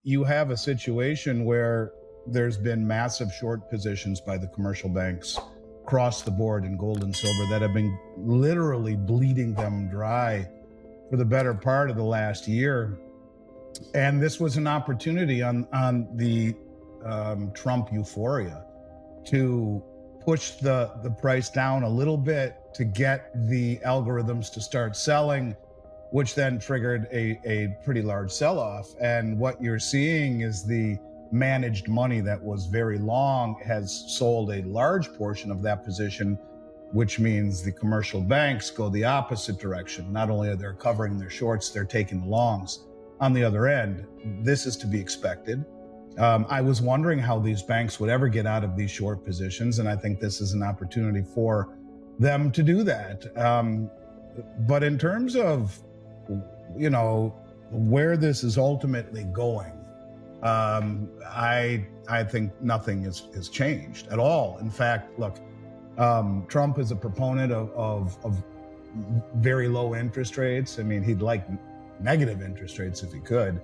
you have a situation where there's been massive short positions by the commercial banks across the board in gold and silver that have been literally bleeding them dry for the better part of the last year. And this was an opportunity on the Trump euphoria to push the price down a little bit to get the algorithms to start selling, which then triggered a pretty large sell-off. And what you're seeing is the managed money that was very long has sold a large portion of that position, which means the commercial banks go the opposite direction. Not only are they covering their shorts, they're taking the longs on the other end. This is to be expected. I was wondering how these banks would ever get out of these short positions, and I think this is an opportunity for them to do that. But in terms of, where this is ultimately going, I think nothing has changed at all. In fact, look, Trump is a proponent of very low interest rates. I mean, he'd like negative interest rates if he could.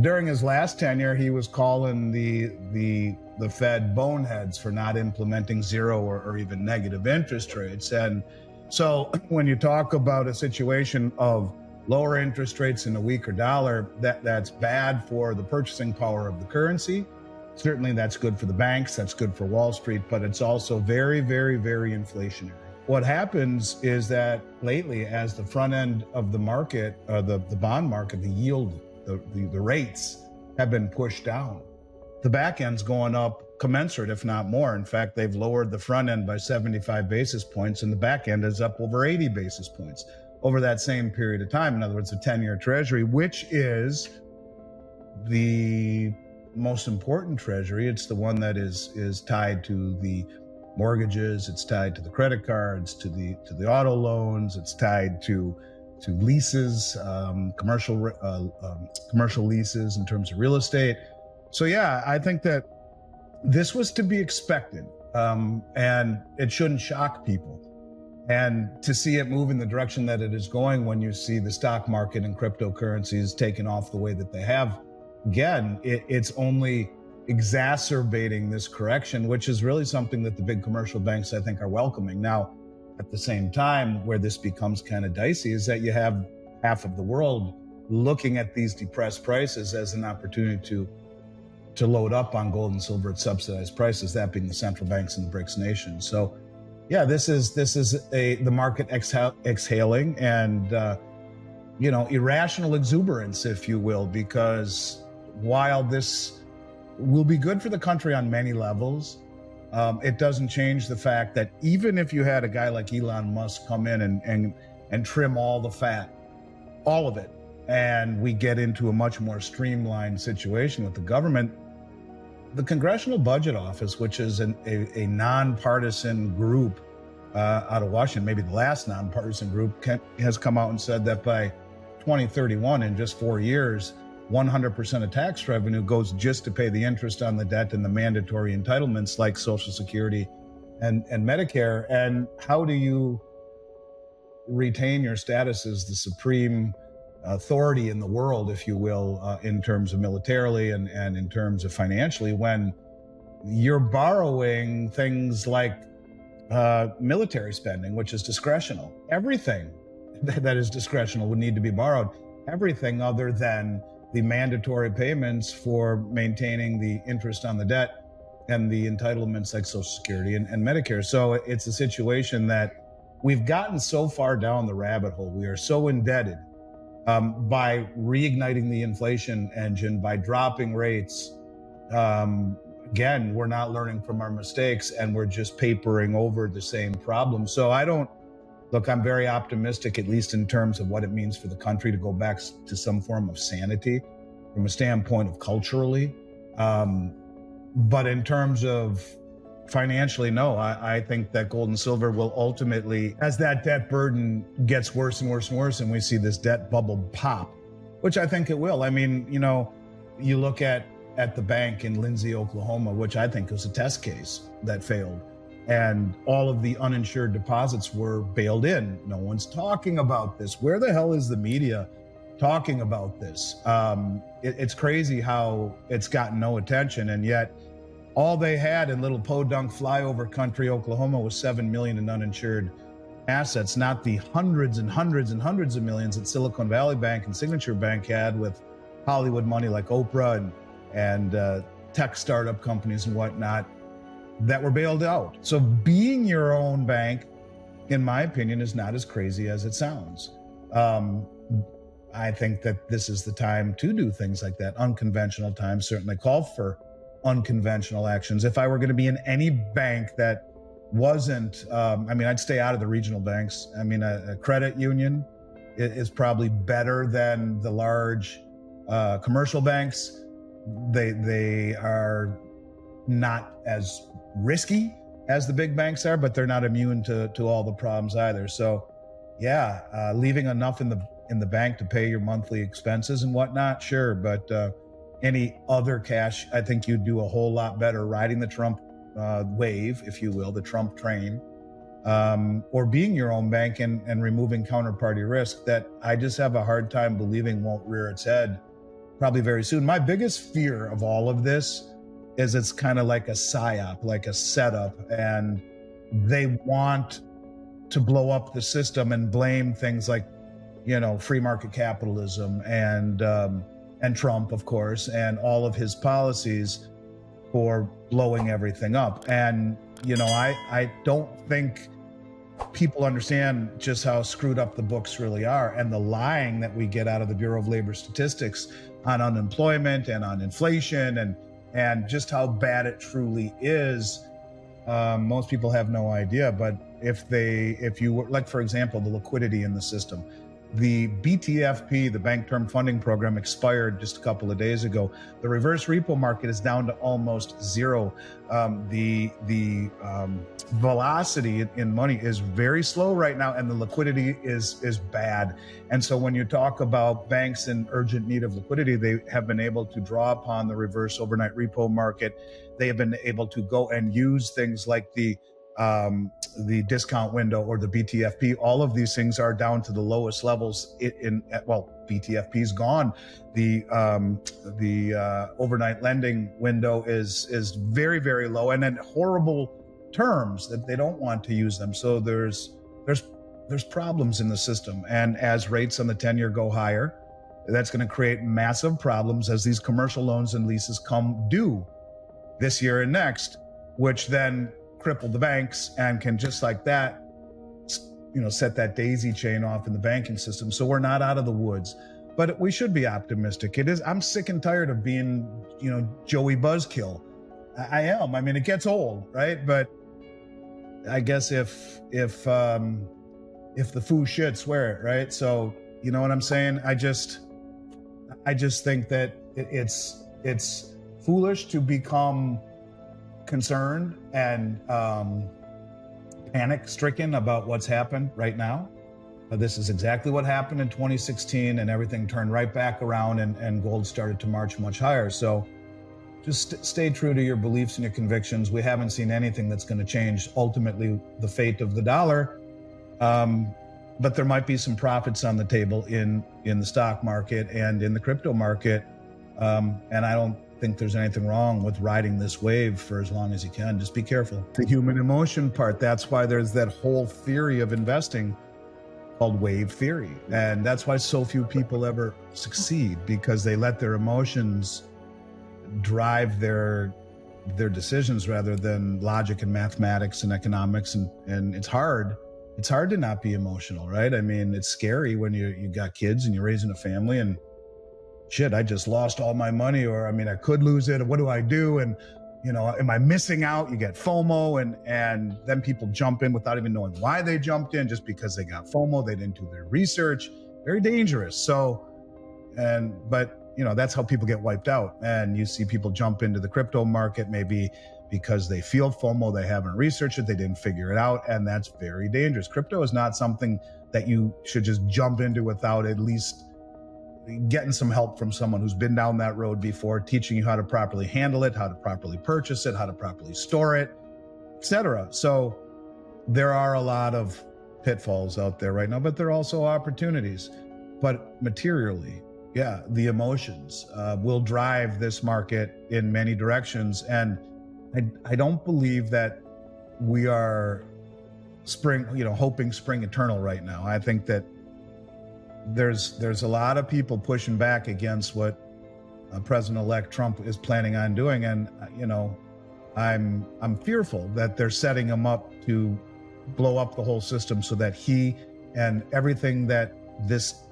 During his last tenure, he was calling the Fed boneheads for not implementing zero or even negative interest rates. And so when you talk about a situation of lower interest rates and a weaker dollar, that's bad for the purchasing power of the currency. Certainly that's good for the banks, that's good for Wall Street, but it's also very, very, very inflationary. What happens is that lately, as the front end of the market, the bond market, the yield, the rates have been pushed down, the back end's going up commensurate, if not more. In fact, they've lowered the front end by 75 basis points and the back end is up over 80 basis points over that same period of time. In other words, the 10-year treasury, which is the most important treasury. It's the one that is tied to the mortgages, it's tied to the credit cards, to the auto loans, it's tied to leases, commercial leases in terms of real estate. So yeah, I think that this was to be expected, and it shouldn't shock people. And to see it move in the direction that it is going, when you see the stock market and cryptocurrencies taking off the way that they have, again, it's only exacerbating this correction, which is really something that the big commercial banks, I think, are welcoming. Now, at the same time, where this becomes kind of dicey is that you have half of the world looking at these depressed prices as an opportunity to load up on gold and silver at subsidized prices, that being the central banks and the BRICS nations. So yeah, this is the market exhaling and irrational exuberance, if you will, because while this will be good for the country on many levels, it doesn't change the fact that even if you had a guy like Elon Musk come in and trim all the fat, all of it, and we get into a much more streamlined situation with the government, the Congressional Budget Office, which is a nonpartisan group out of Washington, maybe the last nonpartisan group, has come out and said that by 2031, in just 4 years, 100% of tax revenue goes just to pay the interest on the debt and the mandatory entitlements like Social Security and Medicare. And how do you retain your status as the supreme authority in the world, if you will, in terms of militarily and in terms of financially, when you're borrowing things like military spending, which is discretional? Everything that is discretional would need to be borrowed. Everything other than the mandatory payments for maintaining the interest on the debt and the entitlements like Social Security and Medicare. So it's a situation that we've gotten so far down the rabbit hole. We are so indebted by reigniting the inflation engine, by dropping rates. Again, we're not learning from our mistakes and we're just papering over the same problem. So I'm very optimistic, at least in terms of what it means for the country to go back to some form of sanity from a standpoint of culturally. But in terms of financially, no, I think that gold and silver will ultimately, as that debt burden gets worse and worse and worse, and we see this debt bubble pop, which I think it will. I mean, you look at the bank in Lindsay, Oklahoma, which I think was a test case that failed. And all of the uninsured deposits were bailed in. No one's talking about this. Where the hell is the media talking about this. It's crazy how it's gotten no attention, and yet all they had in little podunk flyover country, Oklahoma, was 7 million in uninsured assets, not the hundreds and hundreds and hundreds of millions that Silicon Valley Bank and Signature Bank had with Hollywood money like Oprah and tech startup companies and whatnot that were bailed out. So being your own bank, in my opinion, is not as crazy as it sounds. I think that this is the time to do things like that. Unconventional times certainly call for unconventional actions. If I were going to be in any bank that wasn't, I'd stay out of the regional banks. A credit union is probably better than the large commercial banks. They are not as risky as the big banks are, but they're not immune to all the problems either. So yeah, leaving enough in the bank to pay your monthly expenses and whatnot, sure. But any other cash, I think you'd do a whole lot better riding the Trump wave, if you will, the Trump train, or being your own bank and removing counterparty risk that I just have a hard time believing won't rear its head probably very soon. My biggest fear of all of this is it's kind of like a psyop, like a setup, and they want to blow up the system and blame things like, free market capitalism and Trump, of course, and all of his policies for blowing everything up. And, I don't think people understand just how screwed up the books really are, and the lying that we get out of the Bureau of Labor Statistics on unemployment and on inflation and just how bad it truly is. Most people have no idea, but if you were, like, for example, the liquidity in the system, the BTFP, the Bank Term Funding Program, expired just a couple of days ago. The reverse repo market is down to almost zero. The velocity in money is very slow right now, and the liquidity is bad. And so when you talk about banks in urgent need of liquidity, they have been able to draw upon the reverse overnight repo market. They have been able to go and use things like the discount window or the BTFP. All of these things are down to the lowest levels BTFP is gone. The overnight lending window is very, very low, and in horrible terms that they don't want to use them. So there's problems in the system. And as rates on the 10-year go higher, that's going to create massive problems as these commercial loans and leases come due this year and next, which then cripple the banks and can just like that, set that daisy chain off in the banking system. So we're not out of the woods, but we should be optimistic. I'm sick and tired of being, Joey Buzzkill. I am. It gets old, right? But I guess if the foo should swear it, right? So you know what I'm saying? I just think that it's foolish to become concerned and panic-stricken about what's happened right now. This is exactly what happened in 2016, and everything turned right back around, and gold started to march much higher. So just stay true to your beliefs and your convictions. We haven't seen anything that's going to change ultimately the fate of the dollar, but there might be some profits on the table in the stock market and in the crypto market, and I don't think there's anything wrong with riding this wave for as long as you can. Just be careful. The human emotion part, that's why there's that whole theory of investing called wave theory. And that's why so few people ever succeed, because they let their emotions drive their decisions rather than logic and mathematics and economics. And it's hard. It's hard to not be emotional, right? It's scary when you got kids and you're raising a family and shit, I just lost all my money, or I could lose it. What do I do? And am I missing out? You get FOMO, and then people jump in without even knowing why they jumped in, just because they got FOMO. They didn't do their research. Very dangerous. So, but that's how people get wiped out. And you see people jump into the crypto market, maybe because they feel FOMO, they haven't researched it, they didn't figure it out, and that's very dangerous. Crypto is not something that you should just jump into without at least getting some help from someone who's been down that road before, teaching you how to properly handle it, how to properly purchase it, how to properly store it, etc. So there are a lot of pitfalls out there right now, but there are also opportunities. but materially, yeah, the emotions will drive this market in many directions. And I don't believe that we are spring, hoping spring eternal right now. I think that there's a lot of people pushing back against what President-elect Trump is planning on doing, and I'm fearful that they're setting him up to blow up the whole system so that he and everything that this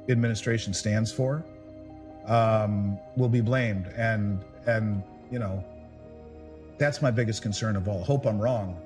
administration stands for will be blamed, and that's my biggest concern of all. Hope I'm wrong,